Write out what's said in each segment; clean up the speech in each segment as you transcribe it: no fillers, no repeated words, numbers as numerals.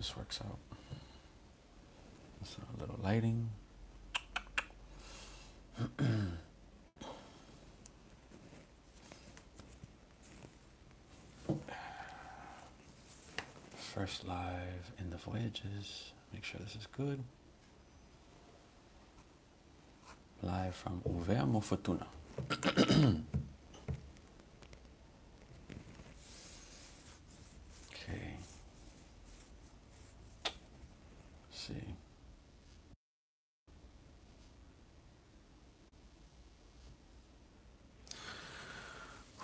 this works out. So a little lighting. First live in the Voyages. Make sure this is good. Live from Futuna. Okay. Let's see.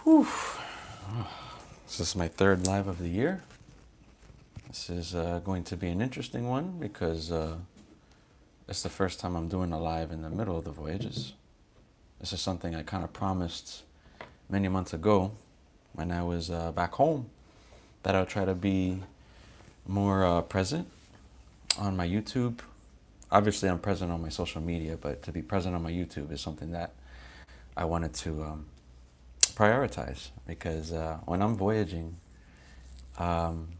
Whew. This is my third live of the year. This is going to be an interesting one because it's the first time I'm doing a live in the middle of the Voyages. This is something I kind of promised many months ago when I was back home, that I'll try to be more present on my YouTube. Obviously, I'm present on my social media, but to be present on my YouTube is something that I wanted to prioritize, because when I'm voyaging, I'm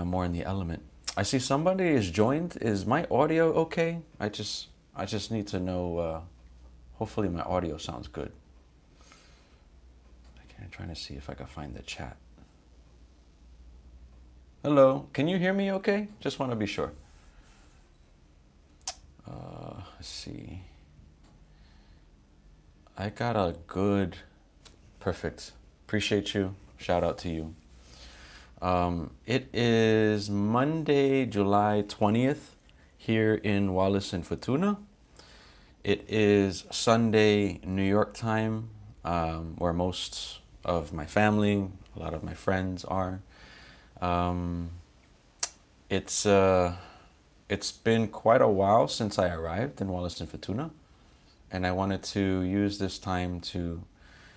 more in the element. I see somebody is joined. Is my audio okay? I just need to know. Hopefully, my audio sounds good. Okay, I'm trying to see if I can find the chat. Hello, can you hear me okay? Just want to be sure. Let's see. I got a good, perfect. Appreciate you. Shout out to you. It is Monday, July 20th here in Wallis and Futuna. It is Sunday, New York time, where most of my family, a lot of my friends are. It's been quite a while since I arrived in Wallis and Futuna, and I wanted to use this time to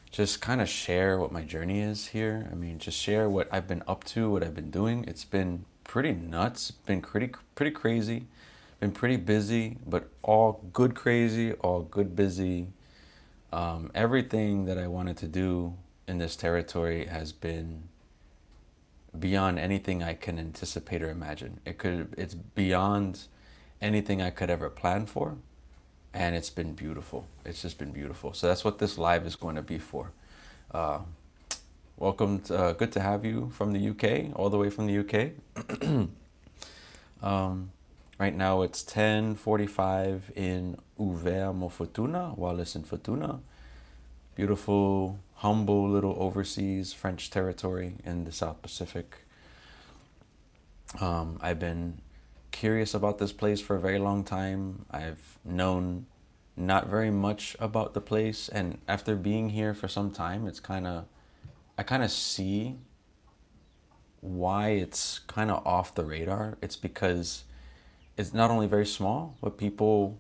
just kind of share what my journey is here. I mean, just share what I've been up to, what I've been doing. It's been pretty nuts, been pretty crazy, been pretty busy, but all good crazy, all good busy. Everything that I wanted to do in this territory has been beyond anything I can anticipate or imagine. It's beyond anything I could ever plan for. And it's been beautiful. It's just been beautiful. So that's what this live is going to be for. Welcome. Good to have you from the UK, all the way from the UK. Right now it's 10:45 in Futuna, Wallis and Futuna. Beautiful, humble little overseas French territory in the South Pacific. I've been curious about this place for a very long time. I've known not very much about the place, and after being here for some time, I kind of see why it's kind of off the radar. It's because it's not only very small, but people,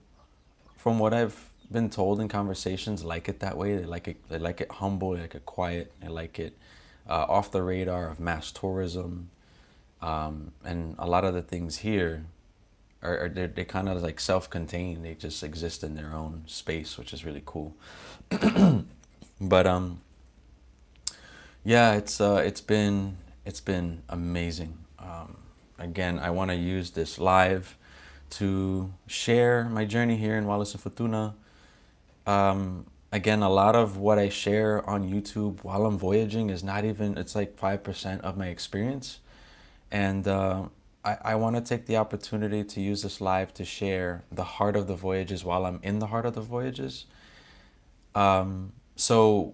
from what I've been told in conversations, like it that way. They like it humble, they like it quiet, they like it off the radar of mass tourism. And a lot of the things here they kind of like self-contained. They just exist in their own space, which is really cool. But yeah, it's been amazing. Again, I want to use this live to share my journey here in Wallis and Futuna. Again, a lot of what I share on YouTube while I'm voyaging is not even, it's like 5% of my experience. And I want to take the opportunity to use this live to share the heart of the Voyages while I'm in the heart of the Voyages. So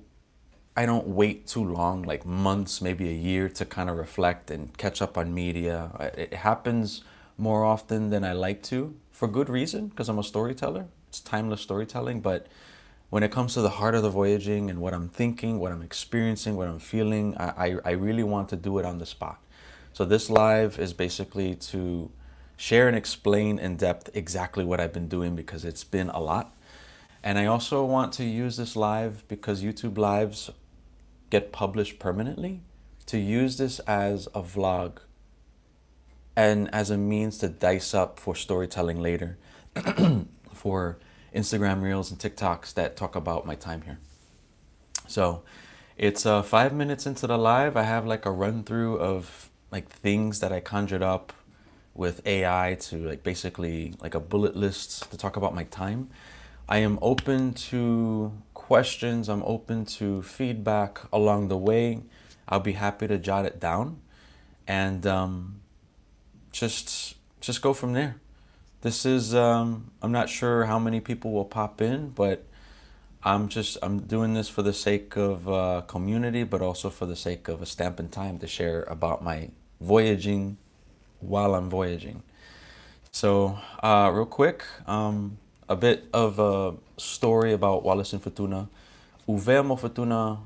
I don't wait too long, like months, maybe a year, to kind of reflect and catch up on media. It happens more often than I like to, for good reason, because I'm a storyteller. It's timeless storytelling. But when it comes to the heart of the voyaging and what I'm thinking, what I'm experiencing, what I'm feeling, I really want to do it on the spot. So this live is basically to share and explain in depth exactly what I've been doing, because it's been a lot. And I also want to use this live, because YouTube lives get published permanently, to use this as a vlog and as a means to dice up for storytelling later for Instagram Reels and TikToks that talk about my time here. So it's 5 minutes into the live. I have like a run through of like things that I conjured up with AI to like basically like a bullet list to talk about my time. I am open to questions. I'm open to feedback along the way. I'll be happy to jot it down and just go from there. This is I'm not sure how many people will pop in, but I'm doing this for the sake of community, but also for the sake of a stamp in time to share about my voyaging while I'm voyaging. So real quick, a bit of a story about Wallis and Futuna. Uvemo Futuna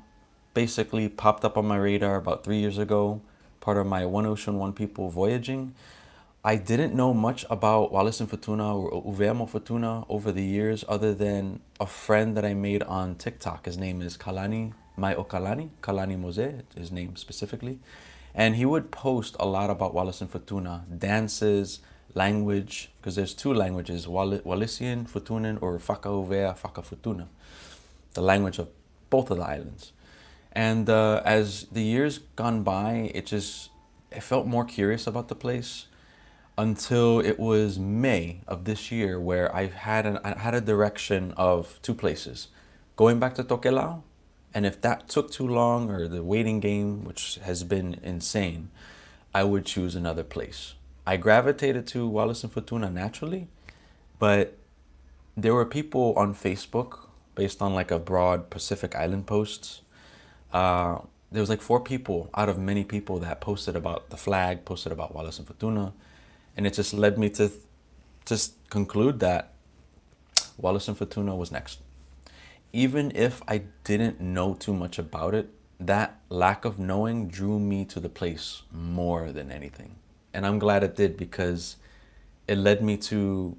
basically popped up on my radar about 3 years ago, part of my One Ocean One People voyaging. I didn't know much about Wallis and Futuna or Uvemo Futuna over the years, other than a friend that I made on TikTok. His name is Kalani, Mai Okalani, Kalani Mose, his name specifically. And he would post a lot about Wallis and Futuna, dances, language, because there's two languages, Wallisian, Futunan, or Faka Uvea, Faka Futuna, the language of both of the islands. And as the years gone by, it felt more curious about the place until it was May of this year, where I had a direction of two places, going back to Tokelau, and if that took too long or the waiting game, which has been insane, I would choose another place. I gravitated to Wallis and Futuna naturally, but there were people on Facebook based on like a broad Pacific Island posts. There was like 4 people out of many people that posted about the flag, posted about Wallis and Futuna, and it just led me to just conclude that Wallis and Futuna was next. Even if I didn't know too much about it, that lack of knowing drew me to the place more than anything. And I'm glad it did, because it led me to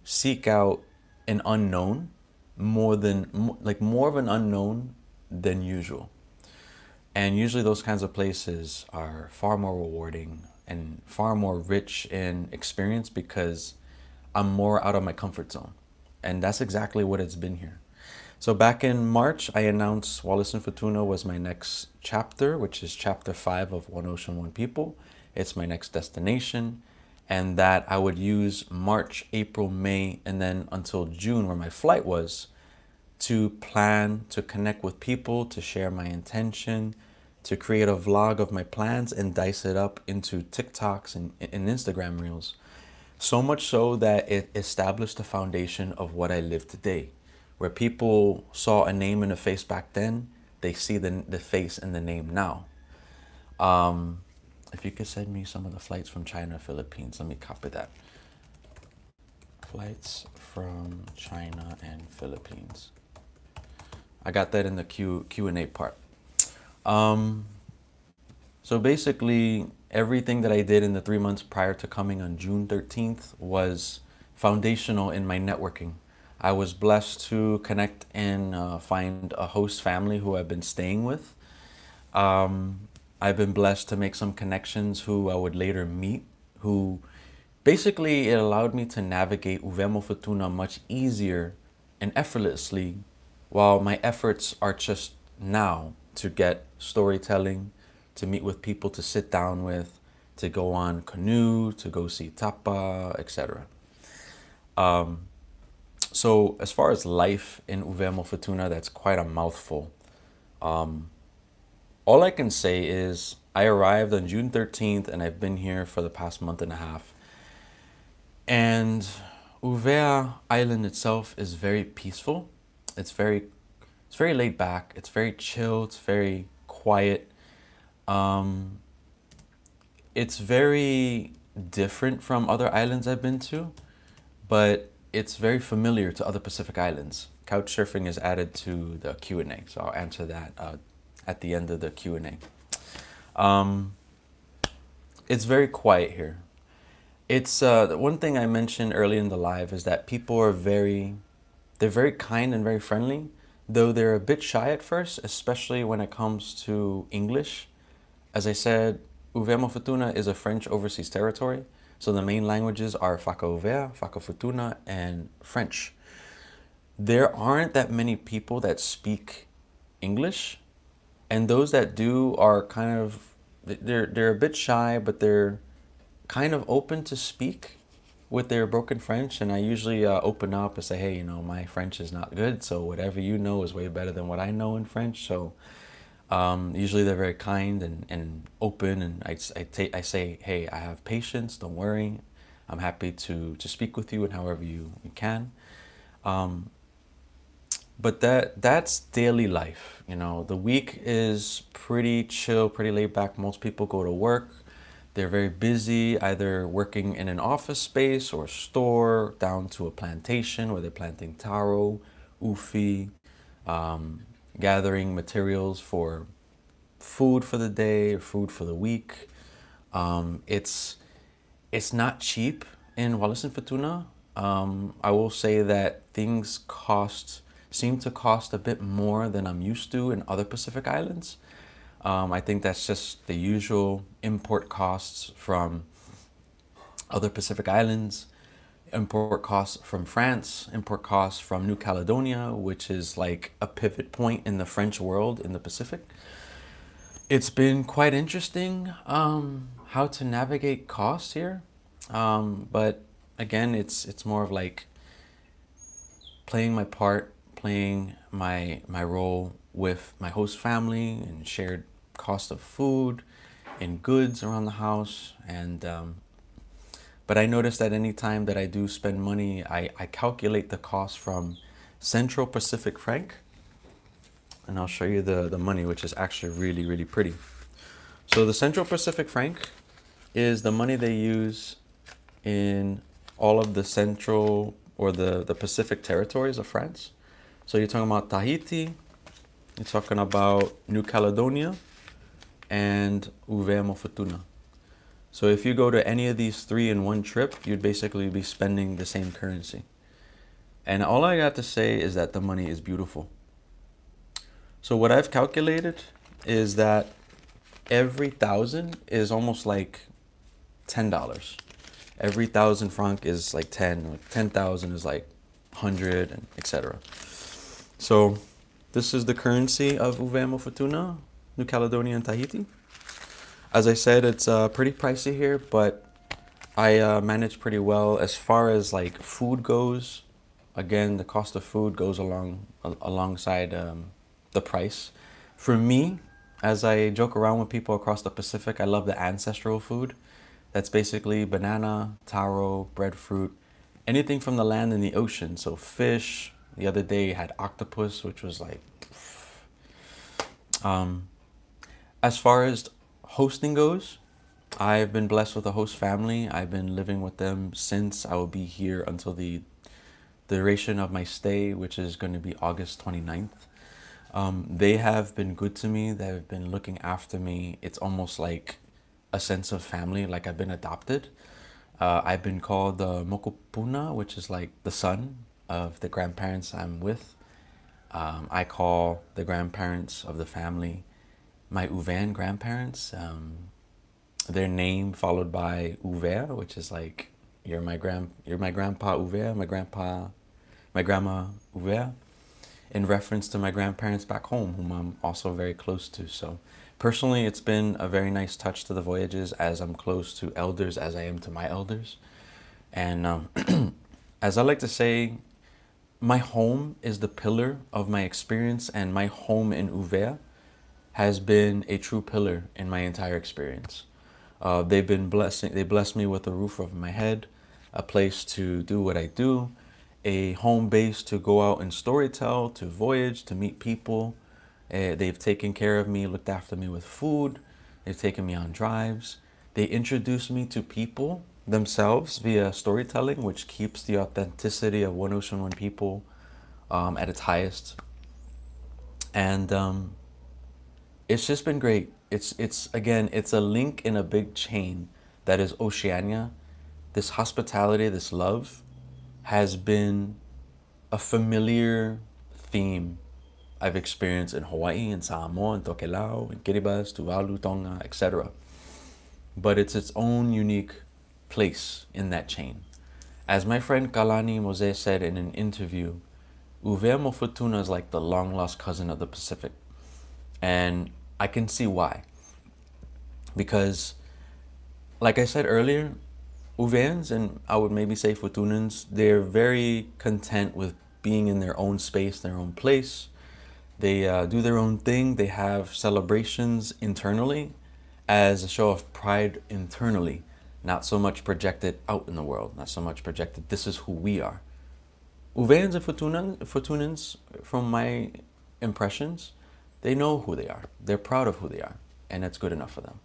seek out an unknown more of an unknown than usual. And usually those kinds of places are far more rewarding and far more rich in experience, because I'm more out of my comfort zone. And that's exactly what it's been here. So back in March, I announced Wallis and Futuna was my next chapter, which is chapter 5 of One Ocean, One People. It's my next destination, and that I would use March, April, May, and then until June, where my flight was, to plan, to connect with people, to share my intention, to create a vlog of my plans and dice it up into TikToks and Instagram reels. So much so that it established the foundation of what I live today, where people saw a name and a face back then, they see the face and the name now. If you could send me some of the flights from China, Philippines, let me copy that. Flights from China and Philippines. I got that in the Q&A part. So basically, everything that I did in the 3 months prior to coming on June 13th was foundational in my networking. I was blessed to connect and find a host family who I've been staying with. I've been blessed to make some connections who I would later meet, who basically it allowed me to navigate Uvemo Futuna much easier and effortlessly, while my efforts are just now to get storytelling, to meet with people to sit down with, to go on canoe, to go see tapa, etc. So as far as life in Uvemo Futuna, that's quite a mouthful. All I can say is I arrived on June 13th and I've been here for the past month and a half. And Uvea Island itself is very peaceful. It's very laid back. It's very chill. It's very quiet. It's very different from other islands I've been to, but it's very familiar to other Pacific islands. Couchsurfing is added to the Q&A, so I'll answer that at the end of the Q&A. It's very quiet here. It's one thing I mentioned early in the live is that people are they're very kind and very friendly, though they're a bit shy at first, especially when it comes to English. As I said, Uvemo Futuna is a French overseas territory, so the main languages are Faka Uvea, Faka Futuna, and French. There aren't that many people that speak English, and those that do are kind of they're a bit shy, but they're kind of open to speak with their broken French. And I usually open up and say, hey, my French is not good, so whatever you know is way better than what I know in French. So usually they're very kind and open, and I say, hey, I have patience, don't worry. I'm happy to speak with you and however you can. But that's daily life. The week is pretty chill, pretty laid back. Most people go to work. They're very busy, either working in an office space or a store, down to a plantation where they're planting taro, ufi, gathering materials for food for the day or food for the week. It's not cheap in Wallis and Futuna. I will say that things seem to cost a bit more than I'm used to in other Pacific Islands. I think that's just the usual import costs from other Pacific Islands, import costs from France, import costs from New Caledonia, which is like a pivot point in the French world in the Pacific. It's been quite interesting how to navigate costs here. But again, it's more of like playing my part, playing my role with my host family and shared cost of food and goods around the house. And but I noticed that any time that I do spend money, I calculate the cost from Central Pacific franc, and I'll show you the money, which is actually really, really pretty. So the Central Pacific franc is the money they use in all of the central or the Pacific territories of France. So you're talking about Tahiti, you're talking about New Caledonia, and Futuna. So if you go to any of these three in one trip, you'd basically be spending the same currency. And all I got to say is that the money is beautiful. So what I've calculated is that every 1,000 is almost like $10. Every 1,000 franc is like 10, like 10,000 is like 100, and etc. So this is the currency of Futuna, New Caledonia, and Tahiti. As I said, it's pretty pricey here, but I manage pretty well as far as like food goes. Again, the cost of food goes alongside the price. For me, as I joke around with people across the Pacific, I love the ancestral food. That's basically banana, taro, breadfruit, anything from the land and the ocean. So fish. The other day had octopus, which was like. As far as hosting goes, I've been blessed with a host family. I've been living with them since. I will be here until the duration of my stay, which is going to be August 29th. They have been good to me. They've been looking after me. It's almost like a sense of family, like I've been adopted. I've been called the Mokopuna, which is like the son of the grandparents I'm with. I call the grandparents of the family my Uvan grandparents. Their name followed by Uver, which is like you're my grandpa Uver, my grandma Uver, in reference to my grandparents back home, whom I'm also very close to. So personally, it's been a very nice touch to the Voyages, as I'm close to elders as I am to my elders. And as I like to say, my home is the pillar of my experience, and my home in Uver has been a true pillar in my entire experience. They blessed me with a roof over my head, a place to do what I do, a home base to go out and storytell, to voyage, to meet people. They've taken care of me, looked after me with food. They've taken me on drives. They introduced me to people themselves via storytelling, which keeps the authenticity of One Ocean, One People at its highest. And it's just been great. It's again, it's a link in a big chain that is Oceania. This hospitality, this love, has been a familiar theme I've experienced in Hawaii, in Samoa, in Tokelau, in Kiribati, Tuvalu, Tonga, etc. But it's its own unique place in that chain. As my friend Kalani Mose said in an interview, Uvea Futuna is like the long-lost cousin of the Pacific. And I can see why. because, like I said earlier, Uveans, and I would maybe say Futunans, they're very content with being in their own space, their own place. They do their own thing. They have celebrations internally as a show of pride internally, not so much projected out in the world, not so much projected, this is who we are. Uveans and Futunans, from my impressions, they know who they are. They're proud of who they are, and that's good enough for them.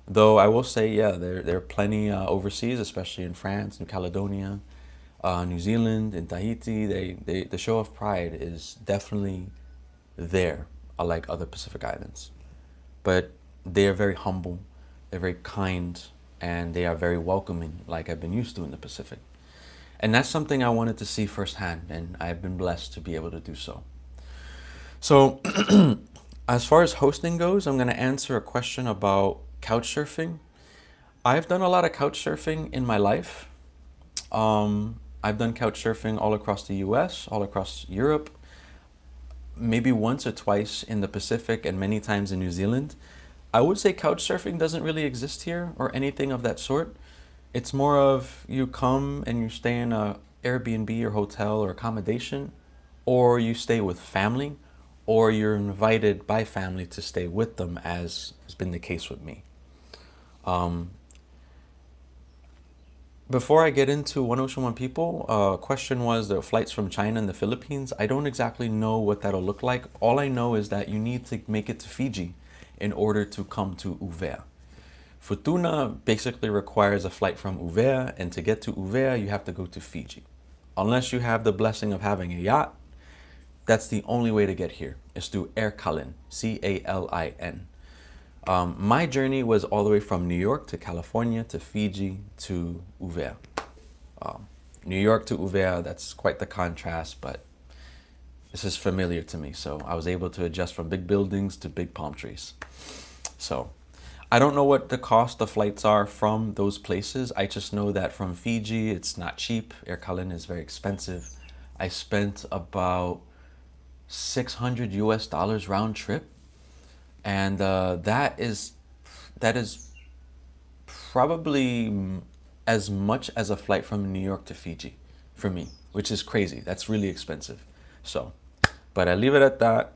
Though I will say, yeah, there are plenty overseas, especially in France, New Caledonia, New Zealand, in Tahiti. The show of pride is definitely there, unlike other Pacific islands. But they are very humble, they're very kind, and they are very welcoming, like I've been used to in the Pacific. And that's something I wanted to see firsthand, and I've been blessed to be able to do so. So, as far as hosting goes, I'm going to answer a question about couch surfing. I've done a lot of couch surfing in my life. I've done couch surfing all across the US, all across Europe, maybe once or twice in the Pacific, and many times in New Zealand. I would say couch surfing doesn't really exist here or anything of that sort. It's more of you come and you stay in a Airbnb or hotel or accommodation, or you stay with family, or you're invited by family to stay with them, as has been the case with me. Before I get into One Ocean, One People, question was the flights from China and the Philippines. I don't exactly know what that'll look like. All I know is that you need to make it to Fiji in order to come to Uvea. Futuna basically requires a flight from Uvea, and to get to Uvea, you have to go to Fiji. Unless you have the blessing of having a yacht, that's the only way to get here, is through Air Calin, C-A-L-I-N. My journey was all the way from New York to California to Fiji to Uvea. New York to Uvea, that's quite the contrast, but this is familiar to me. So I was able to adjust from big buildings to big palm trees. So I don't know what the cost of flights are from those places. I just know that from Fiji, it's not cheap. Air Calin is very expensive. I spent about $600 US round trip. And that is probably as much as a flight from New York to Fiji for me, which is crazy. That's really expensive. So, but I leave it at that.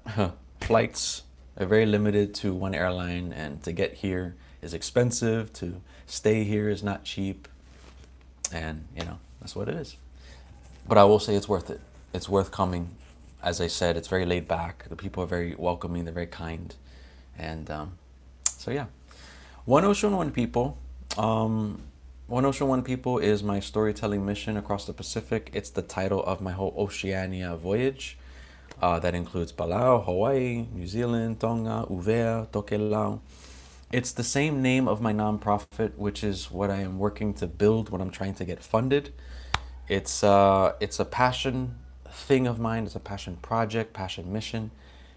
Flights are very limited to one airline, and to get here is expensive. To stay here is not cheap. And, that's what it is. But I will say it's worth it. It's worth coming. As I said, it's very laid back. The people are very welcoming. They're very kind. And so, yeah. One Ocean, One People. One Ocean, One People is my storytelling mission across the Pacific. It's the title of my whole Oceania voyage. That includes Palau, Hawaii, New Zealand, Tonga, Uvea, Tokelau. It's the same name of my nonprofit, which is what I am working to build, what I'm trying to get funded. It's a passion thing of mine. It's a passion project, passion mission.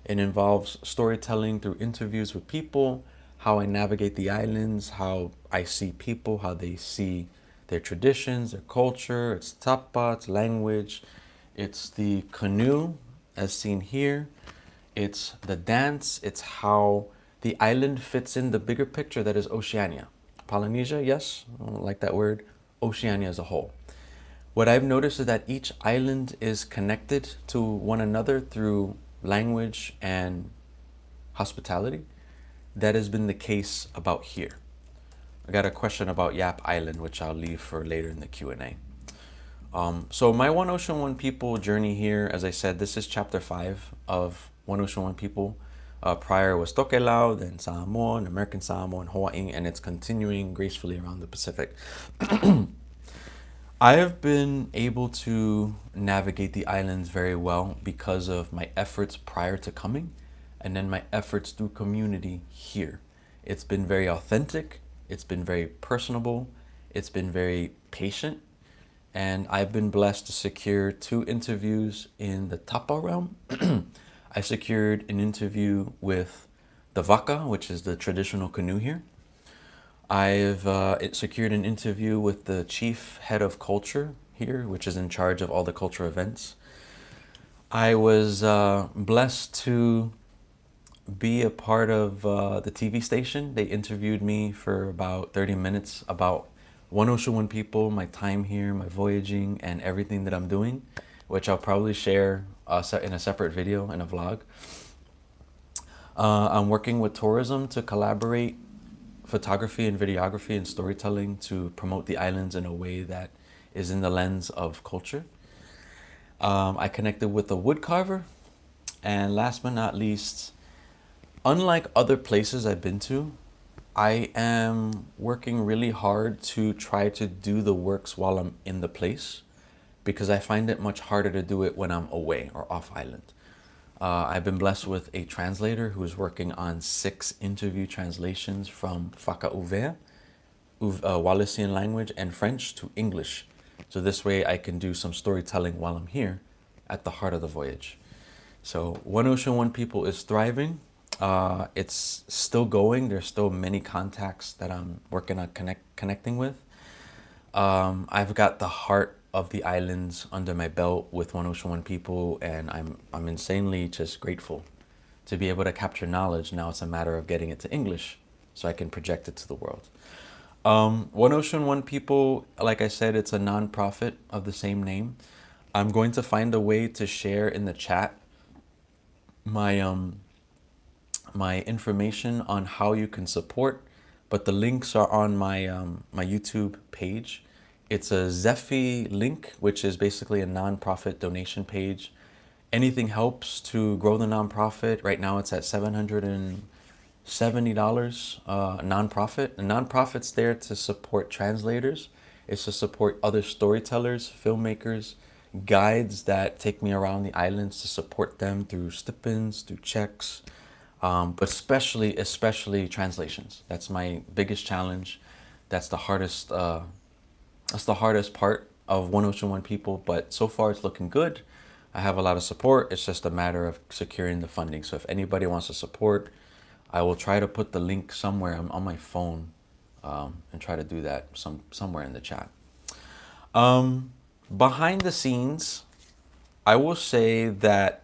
It involves storytelling through interviews with people, how I navigate the islands, how I see people, how they see their traditions, their culture, its tapa, its language. It's the canoe, as seen here. It's the dance. It's how the island fits in the bigger picture that is Oceania. Polynesia, yes, I don't like that word. Oceania as a whole. What I've noticed is that each island is connected to one another through language and hospitality. That has been the case about here. I got a question about Yap Island, which I'll leave for later in the Q&A. So my One Ocean, One People journey here, as I said, this is chapter 5 of One Ocean, One People. Prior was Tokelau, then Samoa, and American Samoa, and Hawaii, and it's continuing gracefully around the Pacific. I have been able to navigate the islands very well because of my efforts prior to coming, and then my efforts through community here. It's been very authentic, it's been very personable, it's been very patient, and I've been blessed to secure 2 interviews in the tapa realm. I secured an interview with the Waka, which is the traditional canoe here. I've secured an interview with the chief head of culture here, which is in charge of all the culture events. I was blessed to be a part of the TV station. They interviewed me for about 30 minutes about One Ocean One People, my time here, my voyaging, and everything that I'm doing, which I'll probably share in a separate video, in a vlog. I'm working with tourism to collaborate photography and videography and storytelling to promote the islands in a way that is in the lens of culture. I connected with a woodcarver. And last but not least, unlike other places I've been to, I am working really hard to try to do the works while I'm in the place, because I find it much harder to do it when I'm away or off island. I've been blessed with a translator who is working on 6 interview translations from Faka Ouvert, Wallisian language, and French to English. So this way I can do some storytelling while I'm here at the heart of the voyage. So One Ocean One People is thriving. It's still going. There's still many contacts that I'm working on connecting with. I've got the heart of the islands under my belt with One Ocean One People, and I'm insanely just grateful to be able to capture knowledge. Now it's a matter of getting it to English so I can project it to the world. One Ocean One People, like I said, it's a non-profit of the same name. I'm going to find a way to share in the chat my information on how you can support, but the links are on my my YouTube page. It's a Zephy link, which is basically a non-profit donation page. Anything helps to grow the nonprofit. Right now it's at $770 nonprofit. A nonprofit's there to support translators. It's to support other storytellers, filmmakers, guides that take me around the islands, to support them through stipends, through checks, but especially translations. That's my biggest challenge. That's the hardest. That's the hardest part of One Ocean One People. But so far it's looking good. I have a lot of support. It's just a matter of securing the funding. So if anybody wants to support, I will try to put the link somewhere on my phone, and try to do that somewhere in the chat. Behind the scenes, I will say that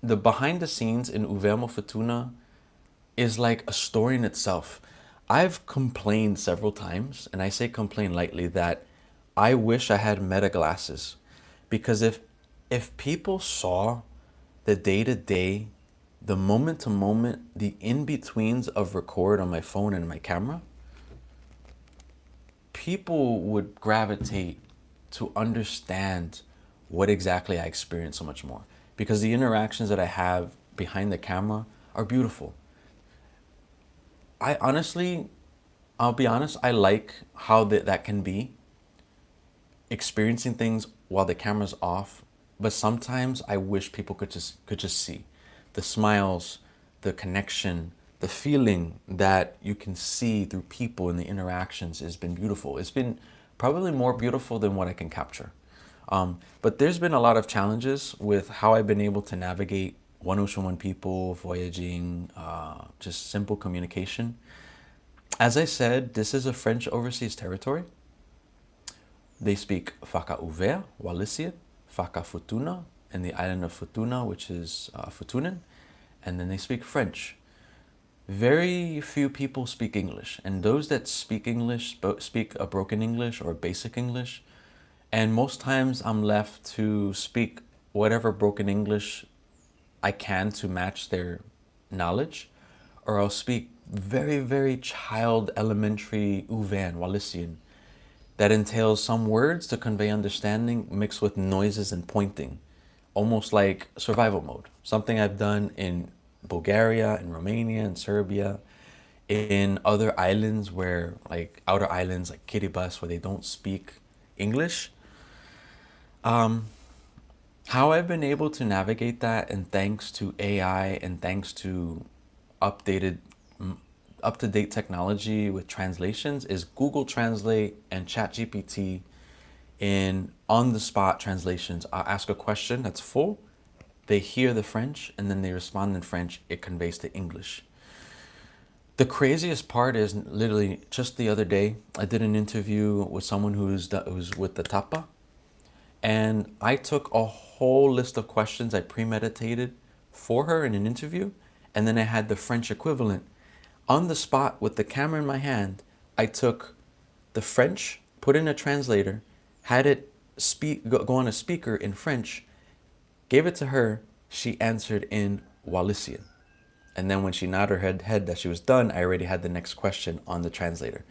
the behind the scenes in Uvermo Futuna is like a story in itself. I've complained several times, and I say complain lightly, that I wish I had meta glasses, because if people saw the day-to-day, the moment-to-moment, the in-betweens of record on my phone and my camera, people would gravitate to understand what exactly I experience so much more, because the interactions that I have behind the camera are beautiful. I'll be honest, I like how that can be, experiencing things while the camera's off, but sometimes I wish people could just see the smiles, the connection, the feeling that you can see through people and the interactions has been beautiful. It's been probably more beautiful than what I can capture. But there's been a lot of challenges with how I've been able to navigate One Ocean One People, voyaging, just simple communication. As I said, this is a French overseas territory. They speak Faka Ouvert, Wallisian, Faka Futuna, and the island of Futuna, which is Futunan, and then they speak French. Very few people speak English, and those that speak English speak a broken English or basic English, and most times I'm left to speak whatever broken English I can to match their knowledge, or I'll speak very, very child elementary Uvan, Wallisian, that entails some words to convey understanding mixed with noises and pointing, almost like survival mode. Something I've done in Bulgaria, in Romania, in Serbia, in other islands where, like outer islands like Kiribati, where they don't speak English. How I've been able to navigate that, and thanks to AI and thanks to up-to-date technology with translations, is Google Translate and ChatGPT in on-the-spot translations. I'll ask a question that's full, they hear the French, and then they respond in French. It conveys to English. The craziest part is literally just the other day, I did an interview with someone who's with the Tapa, and I took a whole list of questions I premeditated for her in an interview, and then I had the French equivalent. On the spot with the camera in my hand, I took the French, put in a translator, had it go on a speaker in French, gave it to her. She answered in Wallisian. And then when she nodded her head that she was done, I already had the next question on the translator.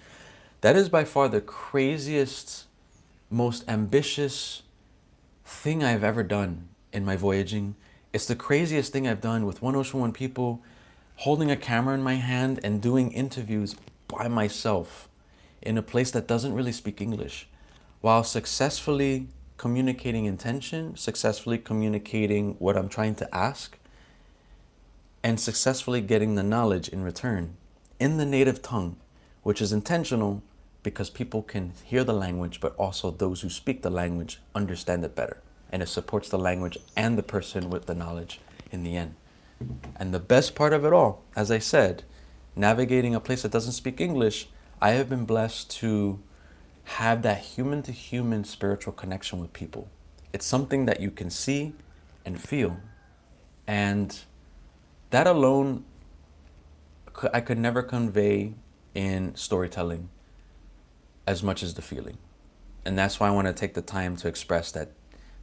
That is by far the craziest, most ambitious thing I've ever done in my voyaging. It's the craziest thing I've done with One Ocean One people, holding a camera in my hand and doing interviews by myself in a place that doesn't really speak English, while successfully communicating intention, successfully communicating what I'm trying to ask, and successfully getting the knowledge in return in the native tongue, which is intentional because people can hear the language, but also those who speak the language understand it better. And it supports the language and the person with the knowledge in the end. And the best part of it all, as I said, navigating a place that doesn't speak English, I have been blessed to have that human to human spiritual connection with people. It's something that you can see and feel. And that alone, I could never convey in storytelling as much as the feeling. And that's why I want to take the time to express that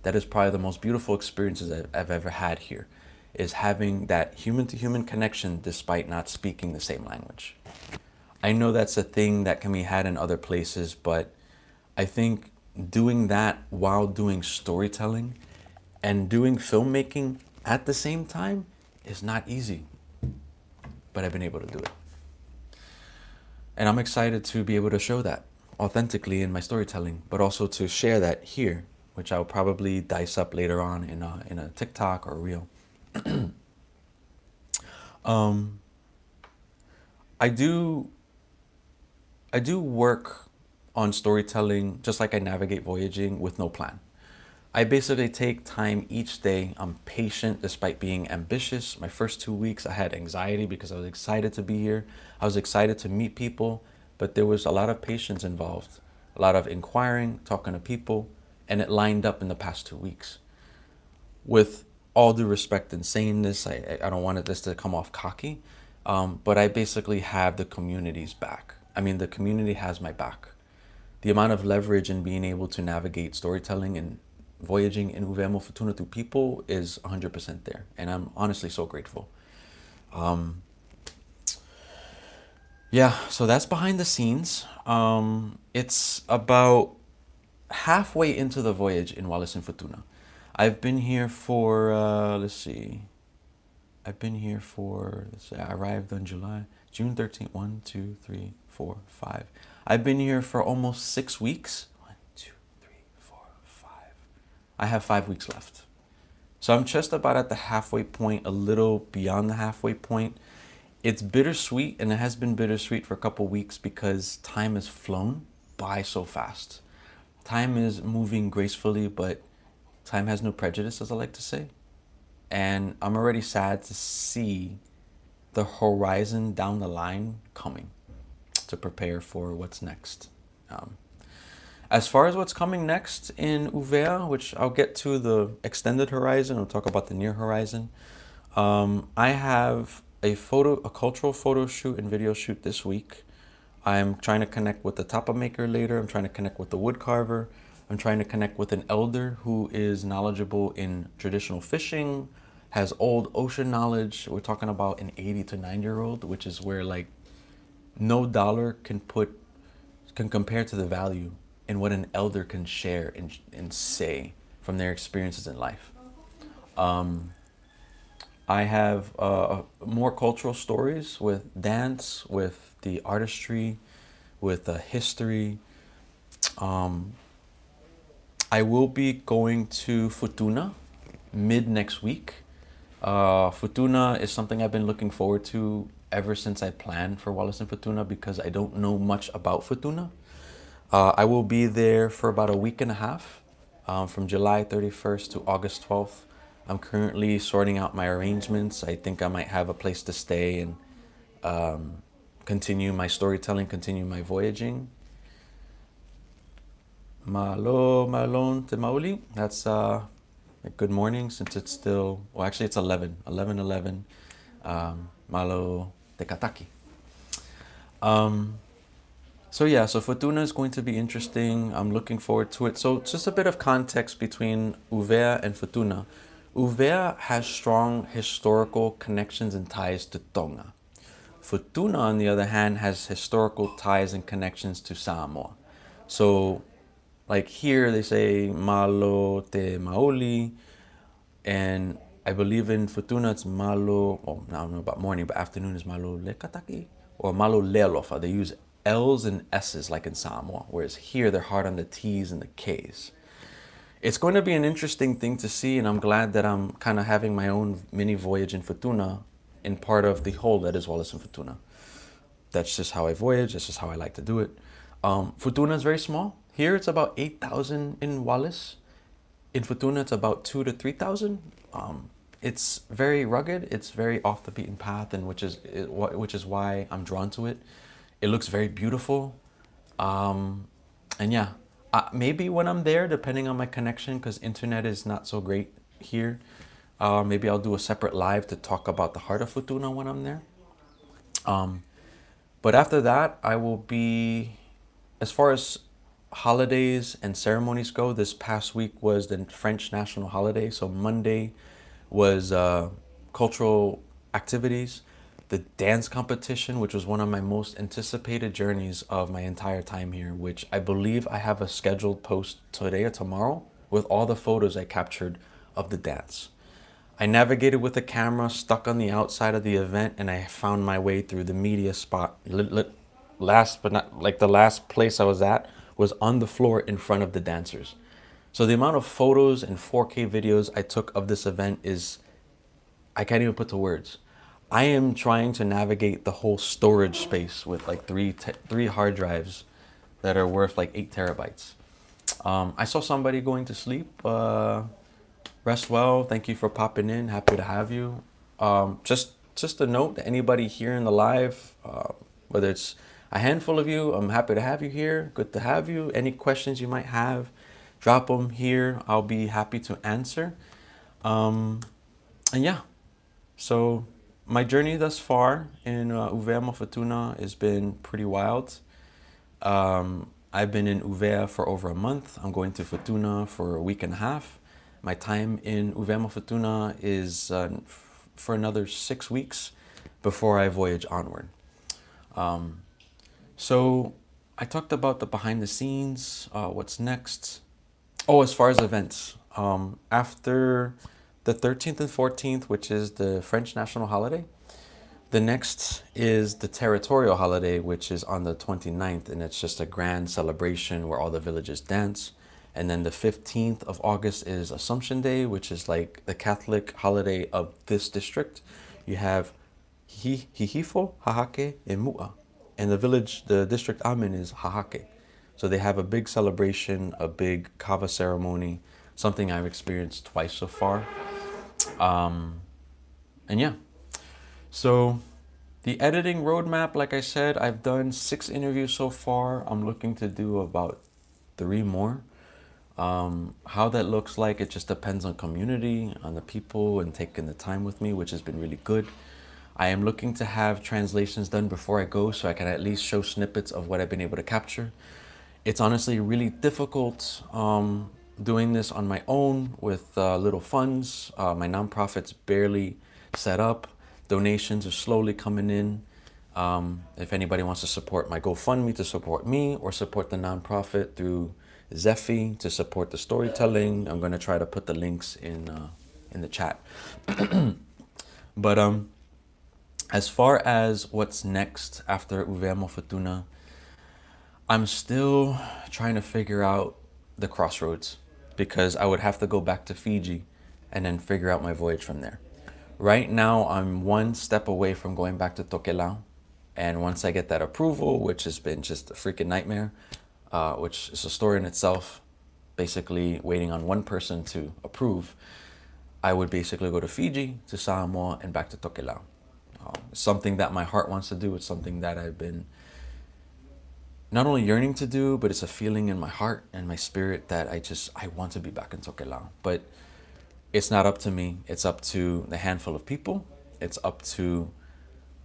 that is probably the most beautiful experiences I've ever had here, is having that human to human connection despite not speaking the same language. I know that's a thing that can be had in other places, but I think doing that while doing storytelling and doing filmmaking at the same time is not easy, but I've been able to do it. And I'm excited to be able to show that authentically in my storytelling, but also to share that here, which I'll probably dice up later on in a TikTok or a reel. I do work on storytelling just like I navigate voyaging with no plan. I basically take time each day. I'm patient despite being ambitious. My first 2 weeks I had anxiety because I was excited to be here. I was excited to meet people, but there was a lot of patience involved, a lot of inquiring, talking to people, and it lined up in the past 2 weeks. With all due respect in saying this, I don't want this to come off cocky, but I basically have the community's back. I mean, the community has my back. The amount of leverage in being able to navigate storytelling and voyaging in Uvemo Futuna through people is 100% there. And I'm honestly so grateful. Yeah, so that's behind the scenes. It's about halfway into the voyage in Wallis and Futuna. I've been here for, let's see. I've been here for, I arrived on June 13th, 1, 2, 3, 4, 5. I've been here for almost 6 weeks. 1, 2, 3, 4, 5. I have 5 weeks left. So I'm just about at the halfway point, a little beyond the halfway point. It's bittersweet, and it has been bittersweet for a couple weeks because time has flown by so fast. Time is moving gracefully, but time has no prejudice, as I like to say. And I'm already sad to see the horizon down the line coming to prepare for what's next. As far as what's coming next in Uvea, which I'll get to the extended horizon, I'll talk about the near horizon. I have a cultural photo shoot and video shoot this week. I'm trying to connect with the tapa maker later. I'm trying to connect with the wood carver. I'm trying to connect with an elder who is knowledgeable in traditional fishing, has old ocean knowledge. We're talking about an 80 to 90-year-old, which is where like no dollar can compare to the value in what an elder can share and say from their experiences in life. I have more cultural stories with dance, with the artistry, with the history. I will be going to Futuna mid next week. Futuna is something I've been looking forward to ever since I planned for Wallis and Futuna because I don't know much about Futuna. I will be there for about a week and a half, from July 31st to August 12th. I'm currently sorting out my arrangements. I think I might have a place to stay and continue my storytelling, continue my voyaging. Malo malon te mauli. That's good morning since it's still, well, actually it's 11. Malo Tekataki. Um, so yeah, so Futuna is going to be interesting. I'm looking forward to it. So just a bit of context between Uvea and Futuna. Uvea has strong historical connections and ties to Tonga. Futuna, on the other hand, has historical ties and connections to Samoa. So, like here, they say Malo te Maoli, and I believe in Futuna it's Malo, oh, I don't know about morning, but afternoon is Malo Lekataki or Malo Lealofa. They use L's and S's like in Samoa, whereas here they're hard on the T's and the K's. It's going to be an interesting thing to see, and I'm glad that I'm kind of having my own mini voyage in Futuna in part of the whole that is Wallis and Futuna. That's just how I voyage. That's just how I like to do it. Futuna is very small. Here it's about 8,000 in Wallis. In Futuna, it's about 2 to 3,000. It's very rugged. It's very off the beaten path, and which is why I'm drawn to it. It looks very beautiful, and yeah, maybe when I'm there, depending on my connection, because internet is not so great here. Maybe I'll do a separate live to talk about the heart of Futuna when I'm there. But after that, I will be, as far as holidays and ceremonies go, this past week was the French national holiday. So Monday was cultural activities, the dance competition, which was one of my most anticipated journeys of my entire time here, which I believe I have a scheduled post today or tomorrow with all the photos I captured of the dance. I navigated with a camera stuck on the outside of the event, and I found my way through the media spot. Last but not like the last place I was at was on the floor in front of the dancers. So the amount of photos and 4K videos I took of this event is, I can't even put to words. I am trying to navigate the whole storage space with like three hard drives that are worth like 8 terabytes. I saw somebody going to sleep. Rest well. Thank you for popping in. Happy to have you. Just a note to anybody here in the live, whether it's a handful of you, I'm happy to have you here. Good to have you. Any questions you might have, drop them here. I'll be happy to answer. And yeah, so my journey thus far in Uvea Futuna has been pretty wild. I've been in Uvea for over a month. I'm going to Futuna for a week and a half. My time in Uvea Futuna is for another 6 weeks before I voyage onward. So I talked about the behind the scenes, what's next. Oh, as far as events, after the 13th and 14th, which is the French national holiday, the next is the territorial holiday, which is on the 29th, and it's just a grand celebration where all the villages dance. And then the 15th of August is Assumption Day, which is like the Catholic holiday of this district. You have Hihifo, Hahake, and Mu'a. And the village, the district I'm in is Hahake. So they have a big celebration, a big kava ceremony, something I've experienced twice so far. And yeah, so the editing roadmap, like I said, I've done 6 interviews so far. I'm looking to do about 3 more. How that looks like, it just depends on community, on the people, and taking the time with me, which has been really good. I am looking to have translations done before I go so I can at least show snippets of what I've been able to capture. It's honestly really difficult doing this on my own with little funds. My nonprofit's barely set up. Donations are slowly coming in. If anybody wants to support my GoFundMe to support me, or support the nonprofit through Zephy to support the storytelling, I'm going to try to put the links in the chat. But as far as what's next after Uvea Futuna, I'm still trying to figure out the crossroads, because I would have to go back to Fiji and then figure out my voyage from there. Right now, I'm 1 step away from going back to Tokelau. And once I get that approval, which has been just a freaking nightmare, which is a story in itself, basically waiting on 1 person to approve, I would basically go to Fiji, to Samoa, and back to Tokelau. Something that my heart wants to do. It's something that I've been not only yearning to do, but it's a feeling in my heart and my spirit that I want to be back in Tokelau. But it's not up to me. It's up to the handful of people. It's up to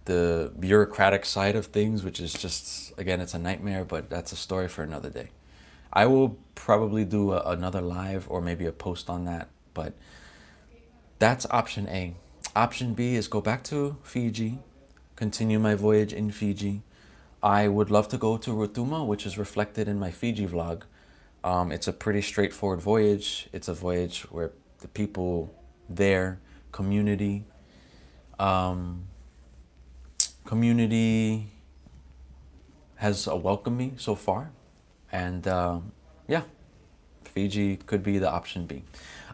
the bureaucratic side of things, which is just, again, it's a nightmare, but that's a story for another day. I will probably do another live or maybe a post on that, but that's option A. Option B is go back to Fiji, continue my voyage in Fiji. I would love to go to Rotuma, which is reflected in my Fiji vlog. It's a pretty straightforward voyage. It's a voyage where the people there, community, community has welcomed me so far. And yeah, Fiji could be the option B.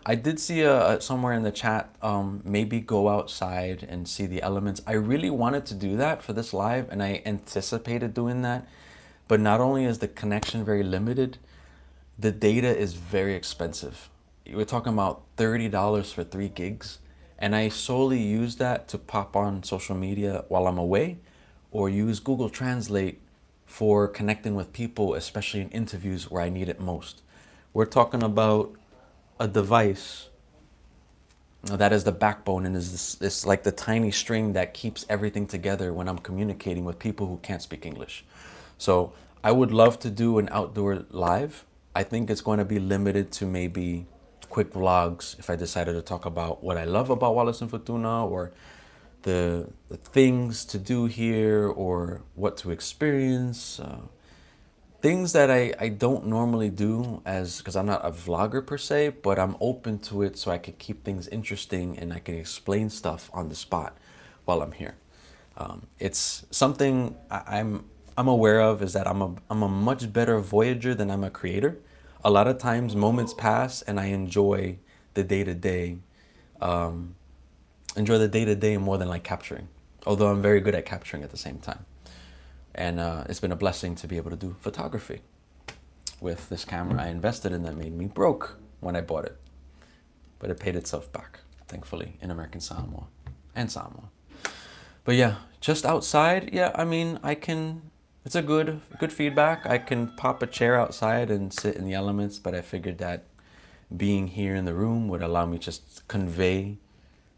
I did see somewhere in the chat, maybe go outside and see the elements. I really wanted to do that for this live, and I anticipated doing that. But not only is the connection very limited, the data is very expensive. We're talking about $30 for 3 gigs. And I solely use that to pop on social media while I'm away, or use Google Translate for connecting with people, especially in interviews where I need it most. We're talking about a device that is the backbone and is this like the tiny string that keeps everything together when I'm communicating with people who can't speak English. So I would love to do an outdoor live. I think it's going to be limited to maybe quick vlogs if I decided to talk about what I love about Wallis and Futuna, or the things to do here, or what to experience. Things that I don't normally do, as because I'm not a vlogger per se, but I'm open to it so I could keep things interesting and I can explain stuff on the spot while I'm here. It's something I'm aware of, is that I'm a much better voyager than I'm a creator. A lot of times moments pass and I enjoy the day-to-day, more than like capturing, although I'm very good at capturing at the same time. And it's been a blessing to be able to do photography with this camera I invested in that made me broke when I bought it. But it paid itself back, thankfully, in American Samoa and Samoa. But yeah, just outside, yeah, I mean, it's a good feedback. I can pop a chair outside and sit in the elements, but I figured that being here in the room would allow me just convey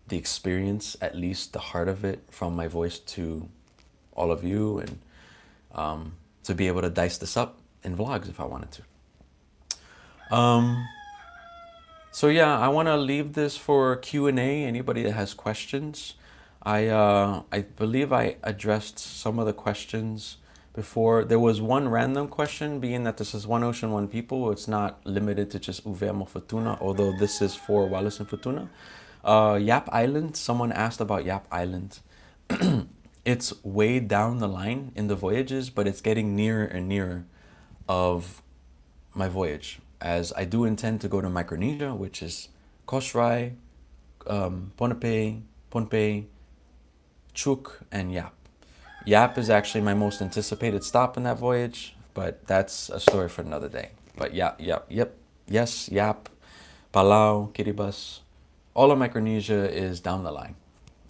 the experience, at least the heart of it, from my voice to all of you, and to be able to dice this up in vlogs if I wanted to. So yeah, I want to leave this for Q&A. Anybody that has questions. I believe I addressed some of the questions before. There was one random question, being that this is One Ocean, One People. It's not limited to just Uvemo Futuna, although this is for Wallis and Futuna. Yap Island, someone asked about Yap Island. It's way down the line in the voyages, but it's getting nearer and nearer of my voyage, as I do intend to go to Micronesia, which is Kosrae, Pohnpei, Chuk, and Yap. Yap is actually my most anticipated stop in that voyage, but that's a story for another day. But Yap, yes, Yap, Palau, Kiribati, all of Micronesia is down the line.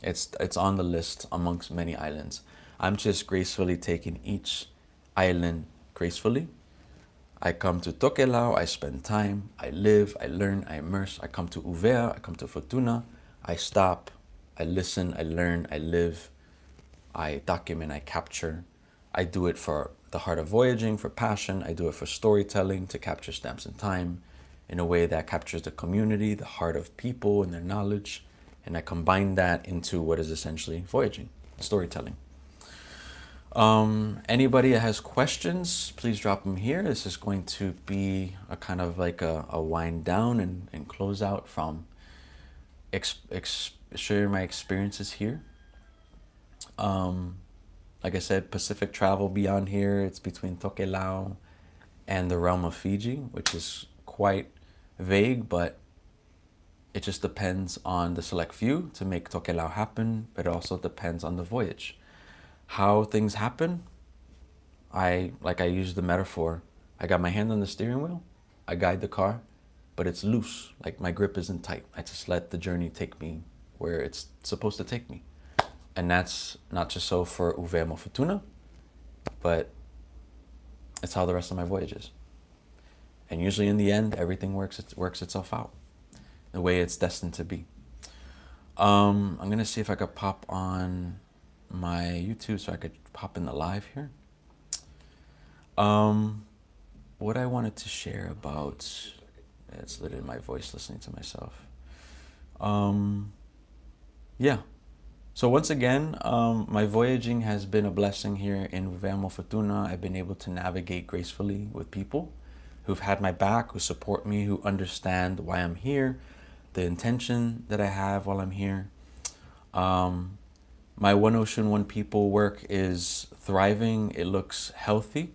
It's on the list amongst many islands. I'm just gracefully taking each island gracefully. I come to Tokelau, I spend time, I live, I learn, I immerse. I come to Uvea, I come to Futuna, I stop, I listen, I learn, I live, I document, I capture. I do it for the heart of voyaging, for passion. I do it for storytelling, to capture stamps in time in a way that captures the community, the heart of people and their knowledge. And I combine that into what is essentially voyaging, storytelling. Anybody that has questions, please drop them here. This is going to be a kind of like a wind down and close out from sharing my experiences here. Like I said, Pacific travel beyond here, it's between Tokelau and the realm of Fiji, which is quite vague, but it just depends on the select few to make Tokelau happen, but it also depends on the voyage. How things happen, I use the metaphor, I got my hand on the steering wheel, I guide the car, but it's loose, like my grip isn't tight. I just let the journey take me where it's supposed to take me. And that's not just so for Uvemo Futuna, but it's how the rest of my voyage is. And usually in the end, everything works itself out the way it's destined to be. I'm gonna see if I could pop on my YouTube so I could pop in the live here. What I wanted to share about, it's literally my voice listening to myself. Yeah. So once again, my voyaging has been a blessing here in Futuna. I've been able to navigate gracefully with people who've had my back, who support me, who understand why I'm here, the intention that I have while I'm here. My One Ocean, One People work is thriving. It looks healthy.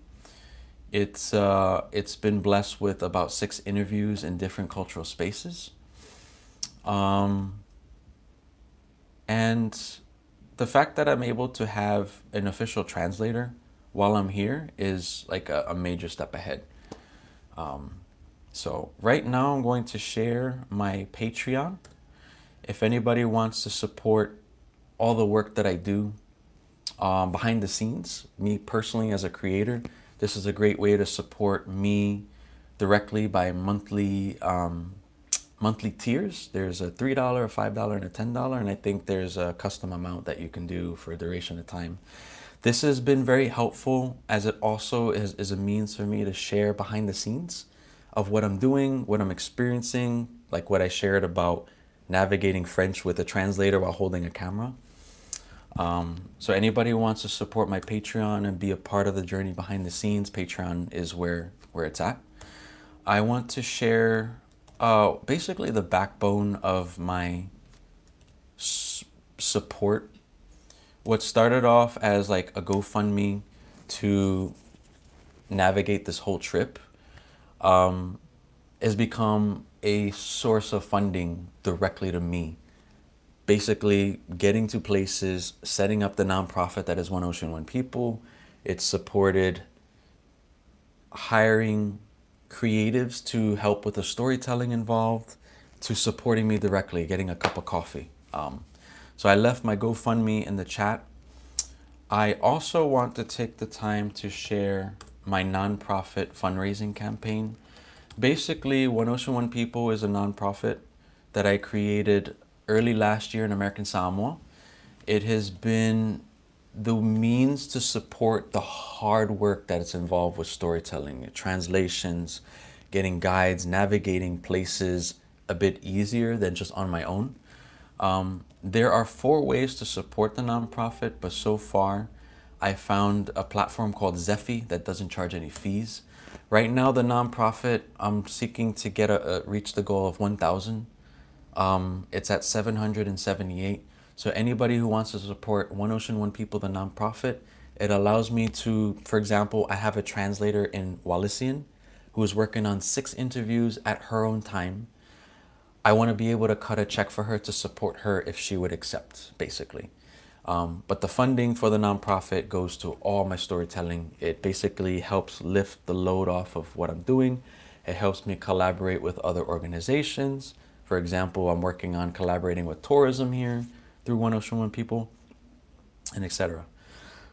It's been blessed with about 6 interviews in different cultural spaces. And the fact that I'm able to have an official translator while I'm here is like a major step ahead. So right now I'm going to share my Patreon. If anybody wants to support all the work that I do behind the scenes, me personally as a creator, this is a great way to support me directly by monthly tiers. There's a $3, a $5, and a $10, and I think there's a custom amount that you can do for a duration of time. This has been very helpful, as it also is a means for me to share behind the scenes of what I'm doing, what I'm experiencing, like what I shared about navigating French with a translator while holding a camera. So anybody who wants to support my Patreon and be a part of the journey behind the scenes, Patreon is where it's at. I want to share basically the backbone of my support. What started off as like a GoFundMe to navigate this whole trip has become a source of funding directly to me. Basically getting to places, setting up the nonprofit that is One Ocean, One People. It's supported hiring creatives to help with the storytelling involved, to supporting me directly, getting a cup of coffee. So I left my GoFundMe in the chat. I also want to take the time to share my nonprofit fundraising campaign. Basically, One Ocean, One People is a nonprofit that I created early last year in American Samoa. It has been the means to support the hard work that is involved with storytelling, translations, getting guides, navigating places a bit easier than just on my own. There are 4 ways to support the nonprofit, but so far I found a platform called Zephy that doesn't charge any fees. Right now, the nonprofit, I'm seeking to get reach the goal of 1,000. It's at 778. So anybody who wants to support One Ocean, One People, the nonprofit, it allows me to, for example, I have a translator in Wallisian who is working on 6 interviews at her own time. I want to be able to cut a check for her to support her if she would accept, basically. But the funding for the nonprofit goes to all my storytelling. It basically helps lift the load off of what I'm doing. It helps me collaborate with other organizations. For example, I'm working on collaborating with tourism here through One Ocean, One People, and etc.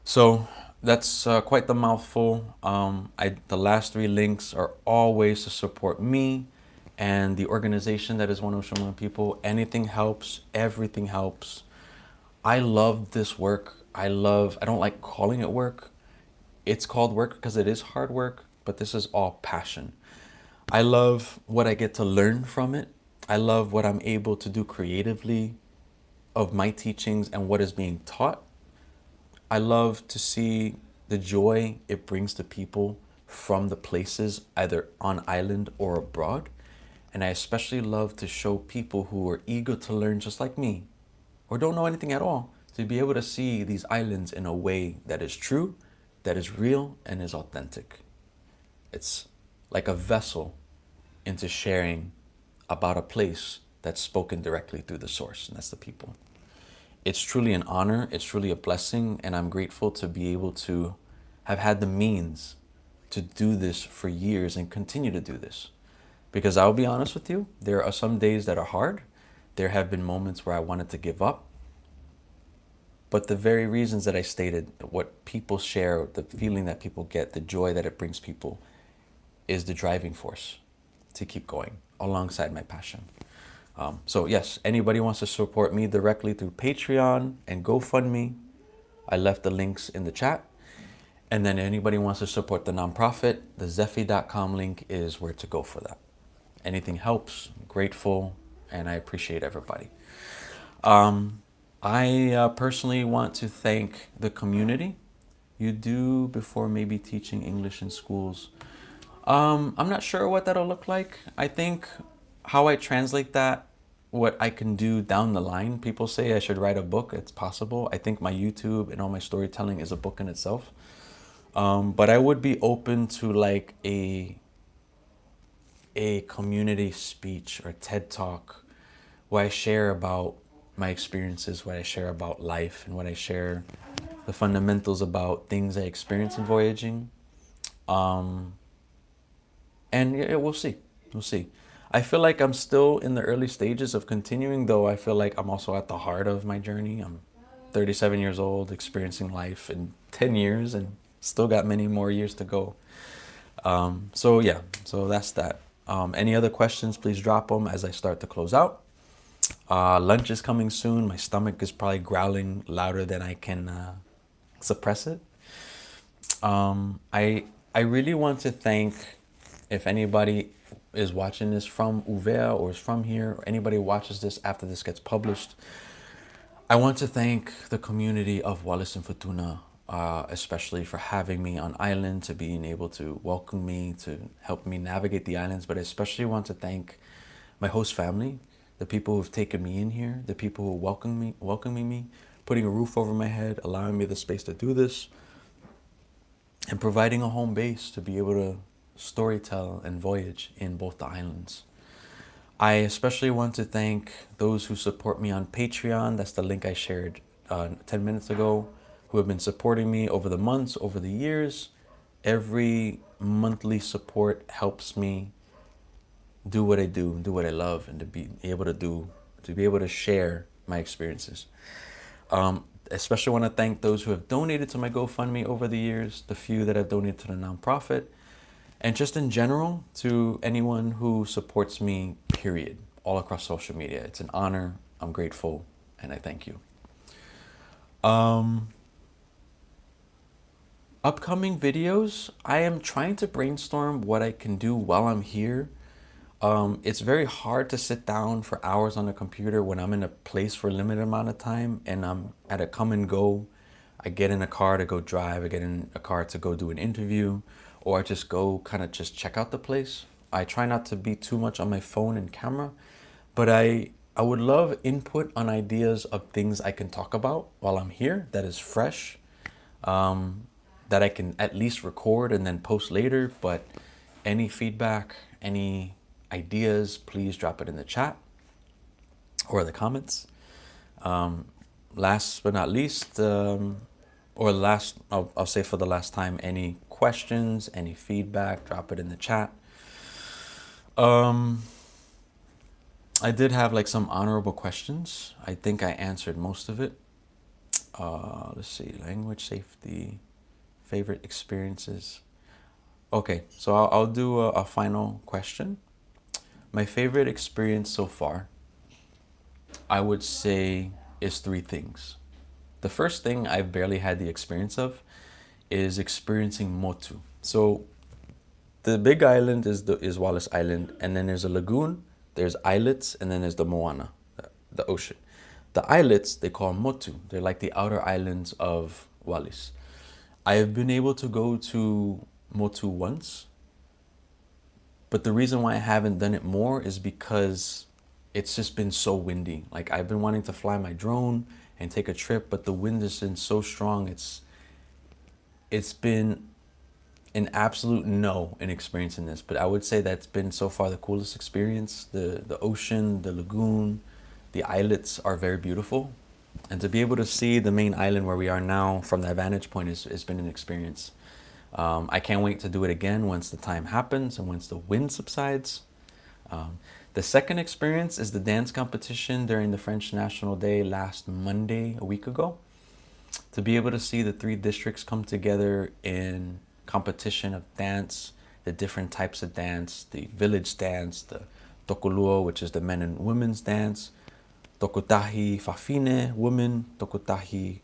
So that's quite the mouthful. The last 3 links are all ways to support me and the organization that is One Ocean, One People. Anything helps. Everything helps. I love this work. I don't like calling it work. It's called work because it is hard work, but this is all passion. I love what I get to learn from it. I love what I'm able to do creatively of my teachings and what is being taught. I love to see the joy it brings to people from the places either on island or abroad. And I especially love to show people who are eager to learn just like me or don't know anything at all to be able to see these islands in a way that is true, that is real, and is authentic. It's like a vessel into sharing about a place that's spoken directly through the source, and that's the people. It's truly an honor, it's truly a blessing, and I'm grateful to be able to have had the means to do this for years and continue to do this. Because I'll be honest with you, there are some days that are hard. There have been moments where I wanted to give up. But the very reasons that I stated, what people share, the feeling that people get, the joy that it brings people, is the driving force to keep going alongside my passion. So yes, anybody wants to support me directly through Patreon and GoFundMe, I left the links in the chat. And then anybody wants to support the nonprofit, the Zephy.com link is where to go for that. Anything helps, I'm grateful, and I appreciate everybody. I personally want to thank the community. You do before maybe teaching English in schools. I'm not sure what that'll look like. I think how I translate that, what I can do down the line. People say I should write a book. It's possible. I think my YouTube and all my storytelling is a book in itself. But I would be open to like a community speech or TED Talk where I share about my experiences, what I share about life, and what I share the fundamentals about things I experience in voyaging. And yeah, we'll see. We'll see. I feel like I'm still in the early stages of continuing, though I feel like I'm also at the heart of my journey. I'm 37 years old, experiencing life in 10 years, and still got many more years to go. So yeah, so that's that. Any other questions, please drop them as I start to close out. Lunch is coming soon. My stomach is probably growling louder than I can suppress it. I really want to thank, if anybody is watching this from Uvea or is from here, or anybody watches this after this gets published, I want to thank the community of Wallis and Futuna, especially for having me on island, to being able to welcome me, to help me navigate the islands. But I especially want to thank my host family, the people who've taken me in here, the people who welcoming me, putting a roof over my head, allowing me the space to do this, and providing a home base to be able to storytell and voyage in both the islands. I especially want to thank those who support me on Patreon. That's the link I shared 10 minutes ago, who have been supporting me over the months, over the years. Every monthly support helps me do what I do what I love, and to be able to share my experiences. Especially want to thank those who have donated to my GoFundMe over the years, the few that have donated to the nonprofit, and just in general to anyone who supports me, period, all across social media. It's an honor. I'm grateful, and I thank you. Upcoming videos, I am trying to brainstorm what I can do while I'm here. It's very hard to sit down for hours on a computer when I'm in a place for a limited amount of time and I'm at a come and go. I get in a car to go drive, I get in a car to go do an interview, or I just go kind of just check out the place. I try not to be too much on my phone and camera, but I would love input on ideas of things I can talk about while I'm here that is fresh, that I can at least record and then post later. But any feedback, any ideas, please drop it in the chat or the comments. Last but not least, I'll say for the last time, any questions, any feedback, drop it in the chat. I did have like some honorable questions. I think I answered most of it. Let's see, language safety, favorite experiences. Okay, so I'll do a final question. My favorite experience so far, I would say, is three things. The first thing I've barely had the experience of is experiencing motu. So the big island is Wallis Island, and then there's a lagoon, there's islets, and then there's the moana, the ocean. The islets, they call motu. They're like the outer islands of Wallis. I have been able to go to motu once, but the reason why I haven't done it more is because it's just been so windy. Like, I've been wanting to fly my drone and take a trip, but the wind has been so strong. It's been an absolute no in experiencing this. But I would say that's been so far the coolest experience. The ocean, the lagoon, the islets are very beautiful. And to be able to see the main island where we are now from that vantage point has been an experience. I can't wait to do it again once the time happens and once the wind subsides. The second experience is the dance competition during the French National Day last Monday, a week ago. To be able to see the three districts come together in competition of dance, the different types of dance, the village dance, the Tokolua, which is the men and women's dance. Tokutahi Fafine, women. Tokutahi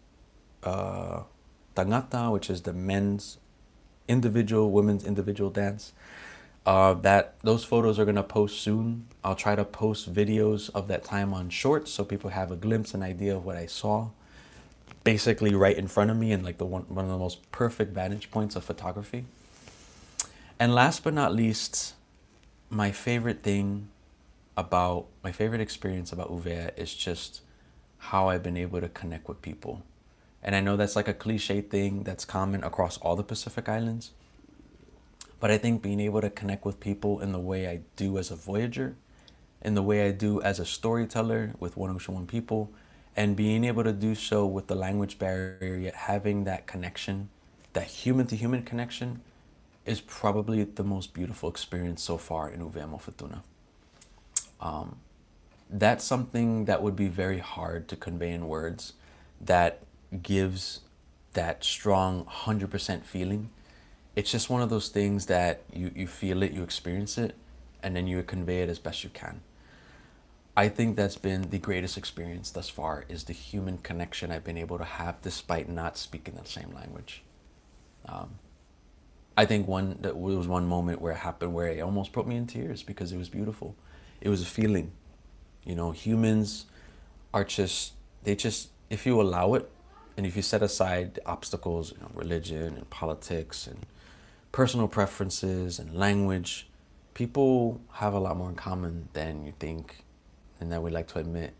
Tangata, which is the men's individual, women's individual dance. Those photos are gonna post soon. I'll try to post videos of that time on shorts so people have a glimpse, an idea of what I saw, basically right in front of me, and like one of the most perfect vantage points of photography. And last but not least, my favorite experience about Uvea is just how I've been able to connect with people. And I know that's like a cliche thing that's common across all the Pacific Islands, but I think being able to connect with people in the way I do as a Voyager, in the way I do as a storyteller with One Ocean One People, and being able to do so with the language barrier, yet having that connection, that human-to-human connection, is probably the most beautiful experience so far in Uvea mo Futuna. That's something that would be very hard to convey in words, that gives that strong 100% feeling. It's just one of those things that you feel it, you experience it, and then you convey it as best you can. I think that's been the greatest experience thus far, is the human connection I've been able to have despite not speaking the same language. I think there was one moment where it happened where it almost put me in tears because it was beautiful. It was a feeling. Humans are if you allow it, and if you set aside the obstacles, religion and politics and personal preferences and language, people have a lot more in common than you think and that we like to admit.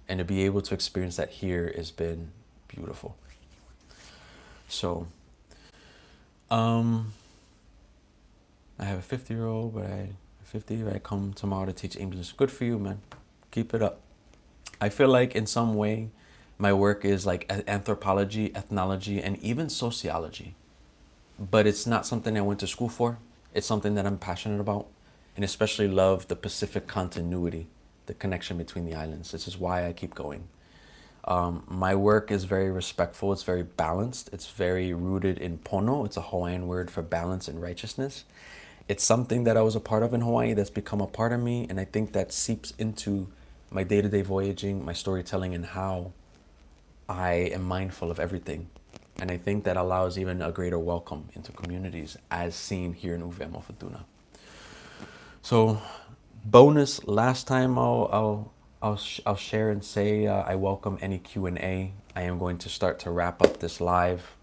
And to be able to experience that here has been beautiful. So, I have a 50-year-old, but I come tomorrow to teach English. Good for you, man. Keep it up. I feel like in some way, my work is like anthropology, ethnology, and even sociology. But it's not something I went to school for. It's something that I'm passionate about, and especially love the Pacific continuity, the connection between the islands. This is why I keep going. My work is very respectful. It's very balanced. It's very rooted in pono. It's a Hawaiian word for balance and righteousness. It's something that I was a part of in Hawaii that's become a part of me, and I think that seeps into my day-to-day voyaging, my storytelling, and how I am mindful of everything. And I think that allows even a greater welcome into communities, as seen here in Uvea mo Futuna. So, bonus, last time I'll share and say I welcome any Q&A. I am going to start to wrap up this live.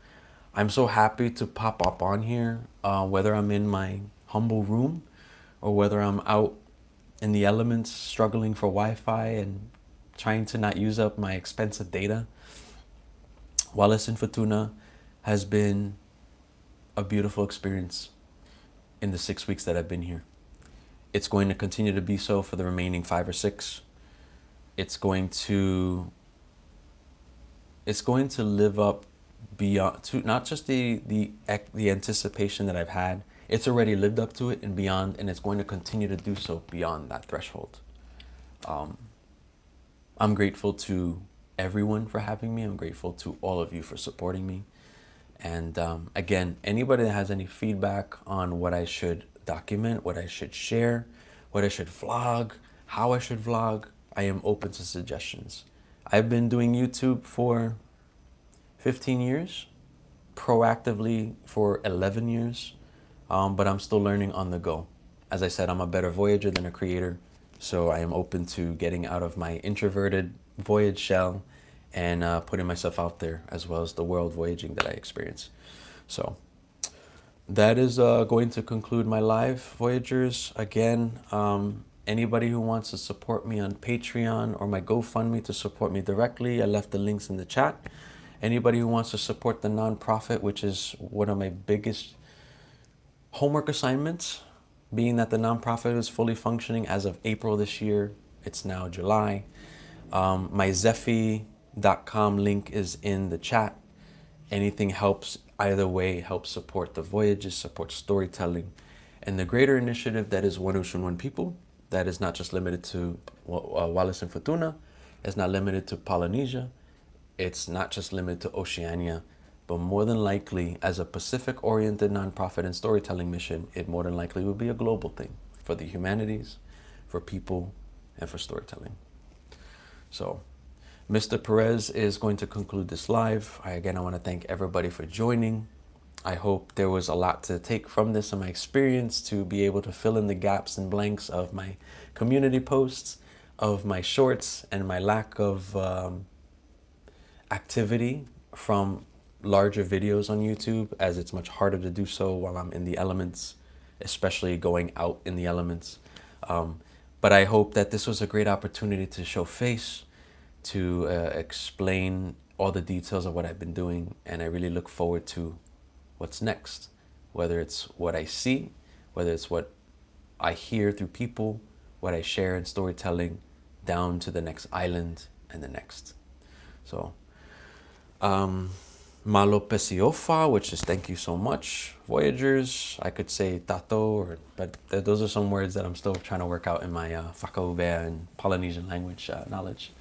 I'm so happy to pop up on here, whether I'm in my humble room or whether I'm out in the elements struggling for Wi-Fi and trying to not use up my expensive data. Wallis in Futuna has been a beautiful experience in the 6 weeks that I've been here. It's going to continue to be so for the remaining 5 or 6. It's going to live up beyond to not just the anticipation that I've had. It's already lived up to it and beyond, and it's going to continue to do so beyond that threshold. I'm grateful to everyone for having me. I'm grateful to all of you for supporting me. And again, anybody that has any feedback on what I should document, what I should share, what I should vlog, how I should vlog, I am open to suggestions. I've been doing YouTube for 15 years, proactively for 11 years, but I'm still learning on the go. As I said, I'm a better Voyager than a creator, so I am open to getting out of my introverted Voyage shell and putting myself out there, as well as the world voyaging that I experience. So that is going to conclude my live, Voyagers. Again, anybody who wants to support me on Patreon or my GoFundMe to support me directly, I left the links in the chat. Anybody who wants to support the nonprofit, which is one of my biggest homework assignments, being that the nonprofit is fully functioning as of April this year. It's now July. My Zephy.com link is in the chat. Anything helps either way, helps support the Voyages, support storytelling, and the greater initiative that is One Ocean, One People. That is not just limited to Wallis and Futuna. It's not limited to Polynesia. It's not just limited to Oceania, but more than likely, as a Pacific-oriented nonprofit and storytelling mission, it more than likely will be a global thing for the humanities, for people, and for storytelling. So Mr. Perez is going to conclude this live. Again, I want to thank everybody for joining. I hope there was a lot to take from this and my experience to be able to fill in the gaps and blanks of my community posts, of my shorts, and my lack of activity from larger videos on YouTube, as it's much harder to do so while I'm in the elements, especially going out in the elements. But I hope that this was a great opportunity to show face, to explain all the details of what I've been doing, and I really look forward to what's next, whether it's what I see, whether it's what I hear through people, what I share in storytelling, down to the next island and the next. So Malo Pesiofa, which is thank you so much. Voyagers, I could say tato, but those are some words that I'm still trying to work out in my Whakaubea and Polynesian language knowledge.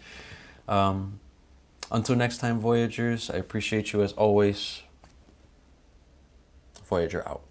Until next time, Voyagers, I appreciate you as always. Voyager out.